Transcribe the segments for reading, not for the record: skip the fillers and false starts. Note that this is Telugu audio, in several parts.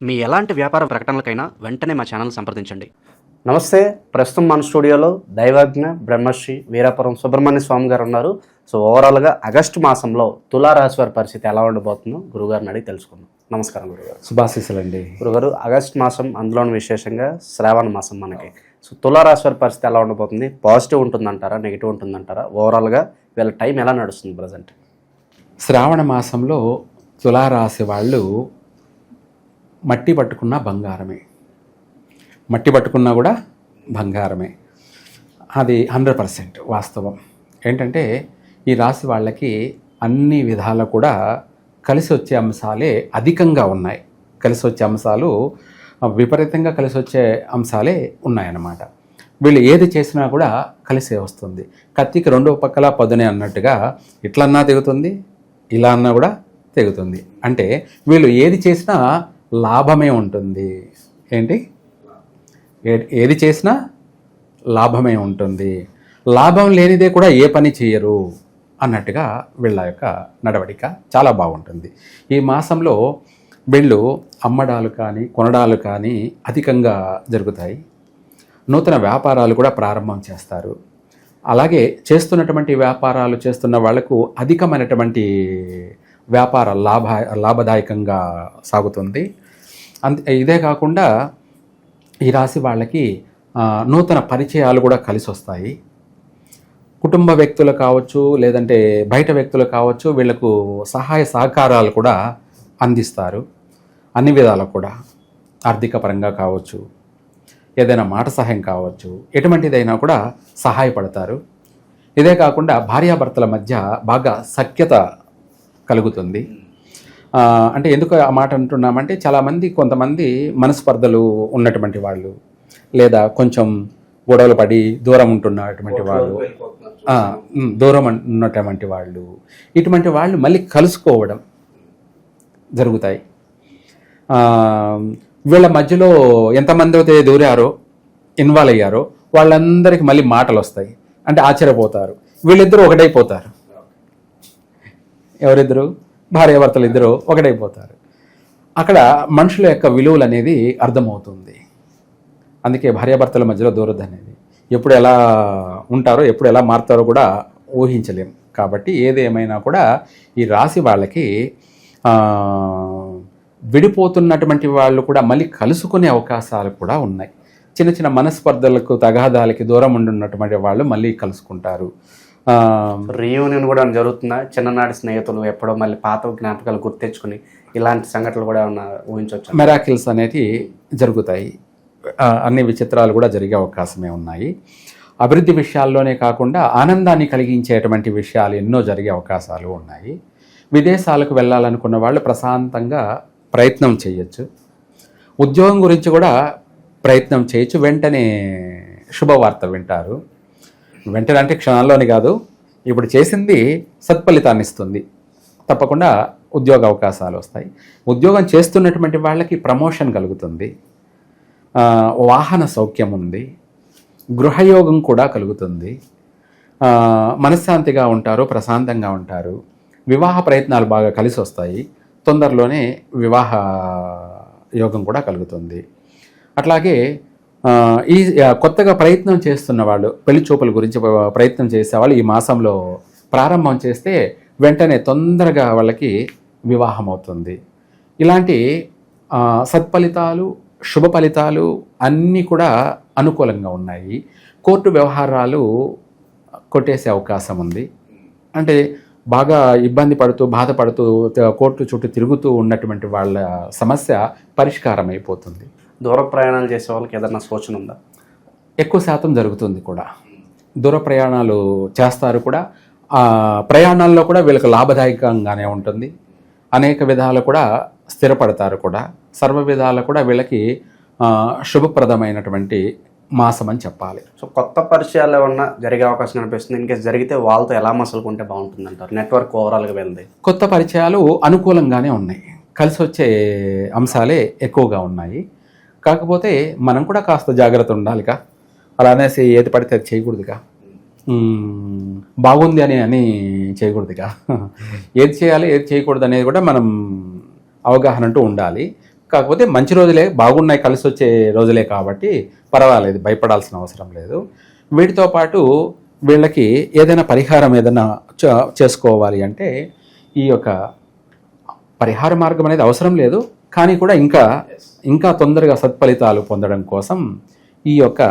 మీ ఎలాంటి వ్యాపార ప్రకటనలకైనా వెంటనే మా ఛానల్ సంప్రదించండి. నమస్తే. ప్రస్తుతం మన స్టూడియోలో దైవజ్ఞ బ్రహ్మశ్రీ వీరాపురం సుబ్రహ్మణ్య స్వామి గారు ఉన్నారు. సో ఓవరాల్గా ఆగస్టు మాసంలో తులారాశి వారి పరిస్థితి ఎలా ఉండబోతుందో గురుగారిని అడిగి తెలుసుకుందాం. నమస్కారం గురుగారు. శుభాశీస్సులండి. గురుగారు, ఆగస్టు మాసం, అందులోని విశేషంగా శ్రావణ మాసం మనకి. సో తులారాశి వారి పరిస్థితి ఎలా ఉండబోతుంది? పాజిటివ్ ఉంటుందంటారా, నెగిటివ్ ఉంటుందంటారా? ఓవరాల్గా వీళ్ళ టైం ఎలా నడుస్తుంది ప్రజెంట్? శ్రావణ మాసంలో తులారాశి వాళ్ళు మట్టి పట్టుకున్న బంగారమే, మట్టి పట్టుకున్నా కూడా బంగారమే. అది 100% వాస్తవం. ఏంటంటే ఈ రాశి వాళ్ళకి అన్ని విధాలు కూడా కలిసి వచ్చే అంశాలే అధికంగా ఉన్నాయి. కలిసి వచ్చే అంశాలు విపరీతంగా కలిసి వచ్చే అంశాలే ఉన్నాయన్నమాట. వీళ్ళు ఏది చేసినా కూడా కలిసే వస్తుంది. కత్తికి రెండో పక్కల పదునే అన్నట్టుగా ఇట్లన్నా తెగుతుంది, ఇలా అన్నా కూడా తెగుతుంది. అంటే వీళ్ళు ఏది చేసినా లాభమే ఉంటుంది. ఏంటి? ఏది చేసినా లాభమే ఉంటుంది. లాభం లేనిదే కూడా ఏ పని చేయరు అన్నట్టుగా వీళ్ళ యొక్క నడవడిక చాలా బాగుంటుంది. ఈ మాసంలో వీళ్ళు అమ్మడాలు కానీ కొనడాలు కానీ అధికంగా జరుగుతాయి. నూతన వ్యాపారాలు కూడా ప్రారంభం చేస్తారు. అలాగే చేస్తున్నటువంటి వ్యాపారాలు చేస్తున్న వాళ్లకు అధికమైనటువంటి వ్యాపార లాభదాయకంగా సాగుతుంది. ఇదే కాకుండా ఈ రాశి వాళ్ళకి నూతన పరిచయాలు కూడా కలిసి వస్తాయి. కుటుంబ వ్యక్తులు కావచ్చు, లేదంటే బయట వ్యక్తులు కావచ్చు, వీళ్లకు సహాయ సహకారాలు కూడా అందిస్తారు. అన్ని విధాలకు కూడా ఆర్థిక పరంగా కావచ్చు, ఏదైనా మాట సహాయం కావచ్చు, ఎటువంటిదైనా కూడా సహాయపడతారు. ఇదే కాకుండా భార్యాభర్తల మధ్య బాగా సఖ్యత కలుగుతుంది. అంటే ఎందుకు ఆ మాట అంటున్నామంటే కొంతమంది మనస్పర్ధలు ఉన్నటువంటి వాళ్ళు, లేదా కొంచెం గొడవలు పడి దూరం ఉంటున్నటువంటి వాళ్ళు, దూరం ఉన్నటువంటి వాళ్ళు, ఇటువంటి వాళ్ళు మళ్ళీ కలుసుకోవడం జరుగుతాయి. వీళ్ళ మధ్యలో ఎంతమంది అయితే దూరారో, ఇన్వాల్వ్ అయ్యారో వాళ్ళందరికీ మళ్ళీ మాటలు వస్తాయి. అంటే ఆశ్చర్యపోతారు. వీళ్ళిద్దరూ ఒకటైపోతారు. ఎవరిద్దరు? భార్యాభర్తలు ఇద్దరు ఒకటైపోతారు. అక్కడ మనుషుల యొక్క విలువలు అనేది అర్థమవుతుంది. అందుకే భార్యాభర్తల మధ్యలో దూరద్దు అనేది. ఎప్పుడు ఎలా ఉంటారో, ఎప్పుడు ఎలా మారుతారో కూడా ఊహించలేం. కాబట్టి ఏది ఏమైనా కూడా ఈ రాశి వాళ్ళకి విడిపోతున్నటువంటి వాళ్ళు కూడా మళ్ళీ కలుసుకునే అవకాశాలు కూడా ఉన్నాయి. చిన్న చిన్న మనస్పర్ధలకు, తగాదాలకి దూరం ఉండున్నటువంటి వాళ్ళు మళ్ళీ కలుసుకుంటారు. రీయూనియన్ కూడా జరుగుతుందా? చిన్ననాటి స్నేహితులు ఎప్పుడో మళ్ళీ పాత జ్ఞాపకాలు గుర్తించుకుని ఇలాంటి సంఘటనలు కూడా ఊహించవచ్చు. మెరాకిల్స్ అనేవి జరుగుతాయి. అన్ని విచిత్రాలు కూడా జరిగే అవకాశమే ఉన్నాయి. అభివృద్ధి విషయాల్లోనే కాకుండా ఆనందాన్ని కలిగించేటువంటి విషయాలు ఎన్నో జరిగే అవకాశాలు ఉన్నాయి. విదేశాలకు వెళ్ళాలనుకున్న వాళ్ళు ప్రశాంతంగా ప్రయత్నం చేయొచ్చు. ఉద్యోగం గురించి కూడా ప్రయత్నం చేయొచ్చు. వెంటనే శుభవార్త వింటారు. వెంటనే అంటే క్షణాల్లోని కాదు, ఇప్పుడు చేసింది సత్ఫలితాన్ని ఇస్తుంది. తప్పకుండా ఉద్యోగ అవకాశాలు వస్తాయి. ఉద్యోగం చేస్తున్నటువంటి వాళ్ళకి ప్రమోషన్ కలుగుతుంది. వాహన సౌఖ్యం ఉంది. గృహయోగం కూడా కలుగుతుంది. మనశ్శాంతిగా ఉంటారు, ప్రశాంతంగా ఉంటారు. వివాహ ప్రయత్నాలు బాగా కలిసి వస్తాయి. తొందరలోనే వివాహ యోగం కూడా కలుగుతుంది. అట్లాగే ఈ కొత్తగా ప్రయత్నం చేస్తున్న వాళ్ళు, పెళ్లి చూపుల గురించి ప్రయత్నం చేసేవాళ్ళు ఈ మాసంలో ప్రారంభం చేస్తే వెంటనే తొందరగా వాళ్ళకి వివాహం అవుతుంది. ఇలాంటి సత్ఫలితాలు, శుభ ఫలితాలు అన్నీ కూడా అనుకూలంగా ఉన్నాయి. కోర్టు వ్యవహారాలు కొట్టేసే అవకాశం ఉంది. అంటే బాగా ఇబ్బంది పడుతూ, బాధపడుతూ కోర్టు చుట్టూ తిరుగుతూ ఉన్నటువంటి వాళ్ళ సమస్య పరిష్కారం అయిపోతుంది. దూర ప్రయాణాలు చేసే వాళ్ళకి ఏదైనా సూచన ఉందా? ఎక్కువ శాతం జరుగుతుంది కూడా. దూర ప్రయాణాలు చేస్తారు కూడా. ప్రయాణాల్లో కూడా వీళ్ళకి లాభదాయకంగానే ఉంటుంది. అనేక విధాలు కూడా స్థిరపడతారు కూడా. సర్వ విధాలు కూడా వీళ్ళకి శుభప్రదమైనటువంటి మాసం అని చెప్పాలి. సో కొత్త పరిచయాలు ఏమన్నా జరిగే అవకాశం కనిపిస్తుంది? ఇన్కేస్ జరిగితే వాళ్ళతో ఎలా మసలుకుంటే బాగుంటుంది అంటారు? నెట్వర్క్ ఓవరాల్గా వెళ్ళింది. కొత్త పరిచయాలు అనుకూలంగానే ఉన్నాయి. కలిసి వచ్చే అంశాలే ఎక్కువగా ఉన్నాయి. కాకపోతే మనం కూడా కాస్త జాగ్రత్త ఉండాలిగా. అలా అనేసి ఏది పడితే అది చేయకూడదుగా. బాగుంది అని చేయకూడదుగా. ఏది చేయాలి, ఏది చేయకూడదు అనేది కూడా మనం అవగాహన అంటూ ఉండాలి. కాకపోతే మంచి రోజులే, బాగున్నాయి, కలిసి వచ్చే రోజులే కాబట్టి పర్వాలేదు, భయపడాల్సిన అవసరం లేదు. వీటితో పాటు వీళ్ళకి ఏదైనా పరిహారం ఏదైనా చేసుకోవాలి అంటే ఈ యొక్క పరిహార మార్గం అనేది అవసరం లేదు, కానీ కూడా ఇంకా తొందరగా సత్ఫలితాలు పొందడం కోసం ఈ యొక్క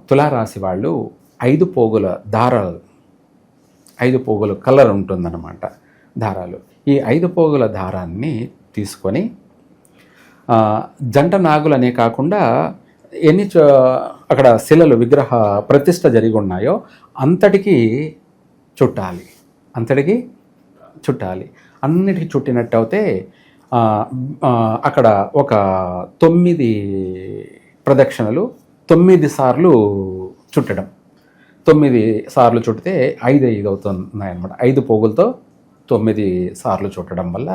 తులారాశి వాళ్ళు 5 పోగుల దారాలు, 5 పోగుల కలర్ ఉంటుందన్నమాట దారాలు. ఈ 5 పోగుల దారాన్ని తీసుకొని జంట నాగులనే కాకుండా అక్కడ శిలలు విగ్రహ ప్రతిష్ఠ జరిగి ఉన్నాయో అంతటికి చుట్టాలి. అన్నిటికీ చుట్టినట్టు అయితే అక్కడ ఒక 9 ప్రదక్షిణలు 9 సార్లు చుట్టడం. 9 సార్లు చుట్టితే 5 అవుతున్నాయన్నమాట. 5 పోగులతో 9 సార్లు చుట్టడం వల్ల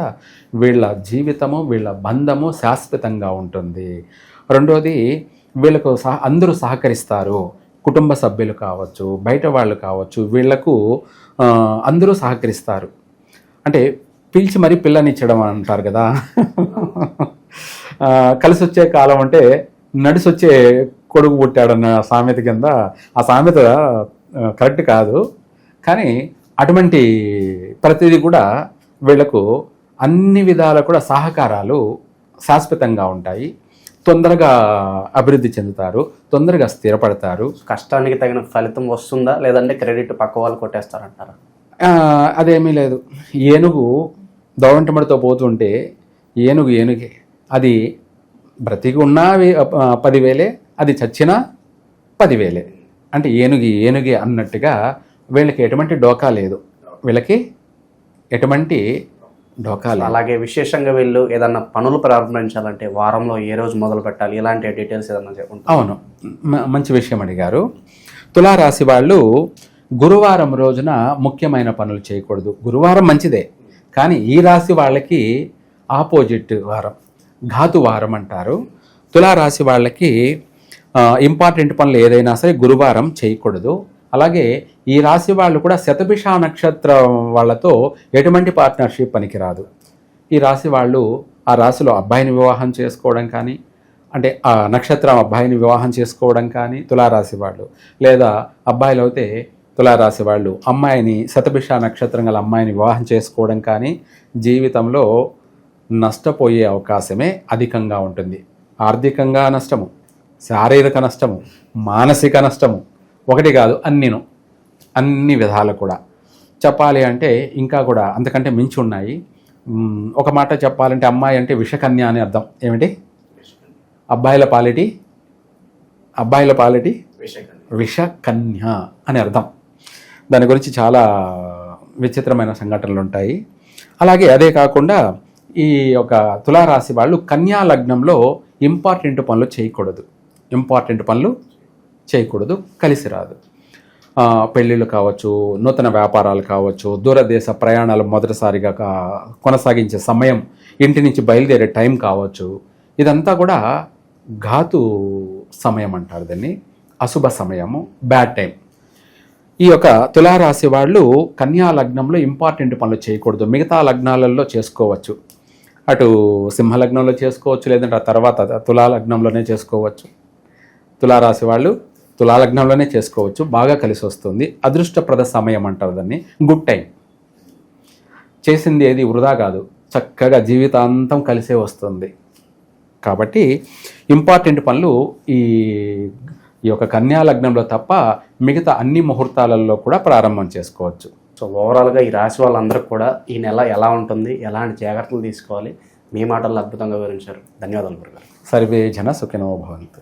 వీళ్ళ జీవితము, వీళ్ళ బంధము శాశ్వతంగా ఉంటుంది. రెండోది, వీళ్ళకు అందరూ సహకరిస్తారు. కుటుంబ సభ్యులు కావచ్చు, బయట వాళ్ళు కావచ్చు, వీళ్లకు అందరూ సహకరిస్తారు. అంటే పిలిచి మరీ పిల్లనిచ్చడం అంటారు కదా. కలిసి వచ్చే కాలం అంటే నడిసొచ్చే కొడుకు పుట్టాడన్న సామెత కింద. ఆ సామెత కరెక్ట్ కాదు, కానీ అటువంటి ప్రతిదీ కూడా వీళ్లకు అన్ని విధాల కూడా సహకారాలు శాశ్వతంగా ఉంటాయి. తొందరగా అభివృద్ధి చెందుతారు, తొందరగా స్థిరపడతారు. కష్టానికి తగిన ఫలితం వస్తుందా, లేదంటే క్రెడిట్ పక్క వాళ్ళు కొట్టేస్తారంటారా? అదేమీ లేదు. ఏనుగు దౌడంటమడితో పోతుంటే ఏనుగే, అది బ్రతికి ఉన్నా 10,000, అది చచ్చినా 10,000. అంటే ఏనుగే అన్నట్టుగా వీళ్ళకి ఎటువంటి డోకా లేదు. అలాగే విశేషంగా వీళ్ళు ఏదన్నా పనులు ప్రారంభించాలంటే వారంలో ఏ రోజు మొదలు పెట్టాలి, ఇలాంటి డీటెయిల్స్ ఏదన్నా చెప్పండి. అవును, మంచి విషయం అడిగారు. తులారాశి వాళ్ళు గురువారం రోజున ముఖ్యమైన పనులు చేయకూడదు. గురువారం మంచిదే, కానీ ఈ రాశి వాళ్ళకి ఆపోజిట్ వారం, ఘాతు వారం అంటారు. తులారాశి వాళ్ళకి ఇంపార్టెంట్ పనులు ఏదైనా సరే గురువారం చేయకూడదు. అలాగే ఈ రాశి వాళ్ళు కూడా శతభిష నక్షత్రం వాళ్ళతో ఎటువంటి పార్ట్నర్షిప్ పనికిరాదు. ఈ రాశి వాళ్ళు ఆ రాశిలో అబ్బాయిని వివాహం చేసుకోవడం కానీ, అంటే ఆ నక్షత్రం అబ్బాయిని వివాహం చేసుకోవడం కానీ తులారాశి వాళ్ళు, లేదా అబ్బాయిలు అయితే తులారాశి వాళ్ళు అమ్మాయిని, శతభిష నక్షత్రం గల అమ్మాయిని వివాహం చేసుకోవడం కానీ జీవితంలో నష్టపోయే అవకాశమే అధికంగా ఉంటుంది. ఆర్థికంగా నష్టము, శారీరక నష్టము, మానసిక నష్టము, ఒకటి కాదు అన్ని విధాలు కూడా చెప్పాలి అంటే ఇంకా కూడా అంతకంటే మించి ఉన్నాయి. ఒక మాట చెప్పాలంటే అమ్మాయి అంటే విషకన్య అని అర్థం. ఏమిటి? అబ్బాయిల పాలిటి విషకన్య అని అర్థం. దాని గురించి చాలా విచిత్రమైన సంఘటనలు ఉంటాయి. అలాగే అదే కాకుండా ఈ యొక్క తులారాశి వాళ్ళు కన్యా లగ్నంలో ఇంపార్టెంట్ పనులు చేయకూడదు, కలిసి రాదు. పెళ్ళిళ్ళు కావచ్చు, నూతన వ్యాపారాలు కావచ్చు, దూరదేశ ప్రయాణాలు మొదటిసారిగా కొనసాగించే సమయం, ఇంటి నుంచి బయలుదేరే టైం కావచ్చు, ఇదంతా కూడా ఘాతు సమయం అంటారు దీన్ని, అశుభ సమయము, బ్యాడ్ టైం. ఈ యొక్క తులారాశి వాళ్ళు కన్యా లగ్నంలో ఇంపార్టెంట్ పనులు చేయకూడదు. మిగతా లగ్నాలలో చేసుకోవచ్చు. అటు సింహలగ్నంలో చేసుకోవచ్చు, లేదంటే ఆ తర్వాత తులా లగ్నంలోనే చేసుకోవచ్చు. తులారాశి వాళ్ళు తులాలగ్నంలోనే చేసుకోవచ్చు, బాగా కలిసి వస్తుంది. అదృష్టప్రద సమయం అంటారు దాన్ని, గుడ్ టైం. చేసింది ఏది వృధా కాదు, చక్కగా జీవితాంతం కలిసే వస్తుంది. కాబట్టి ఇంపార్టెంట్ పనులు ఈ యొక్క కన్యా లగ్నంలో తప్ప మిగతా అన్ని ముహూర్తాలలో కూడా ప్రారంభం చేసుకోవచ్చు. సో ఓవరాల్గా ఈ రాశి వాళ్ళందరికీ కూడా ఈ నెల ఎలా ఉంటుంది, ఎలాంటి జాగ్రత్తలు తీసుకోవాలి, మీ మాటల్లో అద్భుతంగా వివరించారు. ధన్యవాదాలు గురుగారు. సర్వే జన సుఖినో భవంతు.